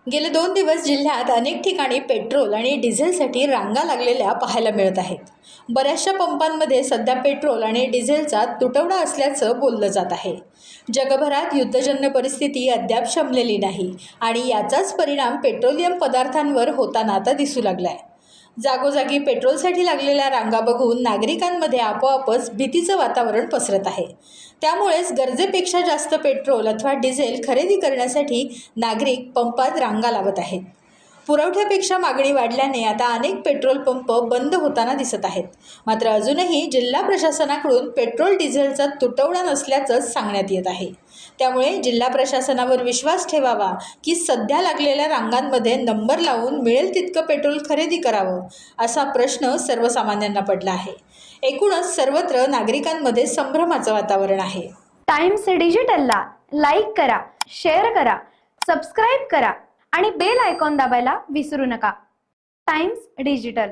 गेले 2 दिवस जिल्ह्यात अनेक ठिकाणी पेट्रोल आणि डिझेलसाठी रांगा लागलेल्या पाहायला मिळत आहेत. बऱ्याचशा पंपांमध्ये सध्या पेट्रोल आणि डिझेलचा तुटवडा असल्याचं बोललं जात आहे. जगभरात युद्धजन्य परिस्थिती अद्याप शमलेली नाही आणि याचाच परिणाम पेट्रोलियम पदार्थांवर होताना आता दिसू लागलाय. जागोजागी पेट्रोलसाठी लागलेल्या रांगा बघून नागरिकांमध्ये आपोआपच भीतीचं वातावरण पसरत आहे. त्यामुळेच गरजेपेक्षा जास्त पेट्रोल अथवा डिझेल खरेदी करण्यासाठी नागरिक पंपात रांगा लावत आहेत. पुरवठ्यापेक्षा मागणी वाढल्याने आता अनेक पेट्रोल पंप बंद होताना दिसत आहेत. मात्र अजूनही जिल्हा प्रशासनाकडून पेट्रोल डिझेलचा तुटवडा नसल्याचंच सांगण्यात येत आहे. त्यामुळे जिल्हा प्रशासनावर विश्वास ठेवावा की सध्या लागलेल्या रांगांमध्ये नंबर लावून मिळेल तितकं पेट्रोल खरेदी करावं, असा प्रश्न सर्वसामान्यांना पडला आहे. एकूणच सर्वत्र नागरिकांमध्ये संभ्रमाचं वातावरण आहे. टाइम्स डिजिटलला लाईक करा, शेअर करा, सबस्क्राईब करा आणि बेल आयकॉन दाबायला विसरू नका. Times digital.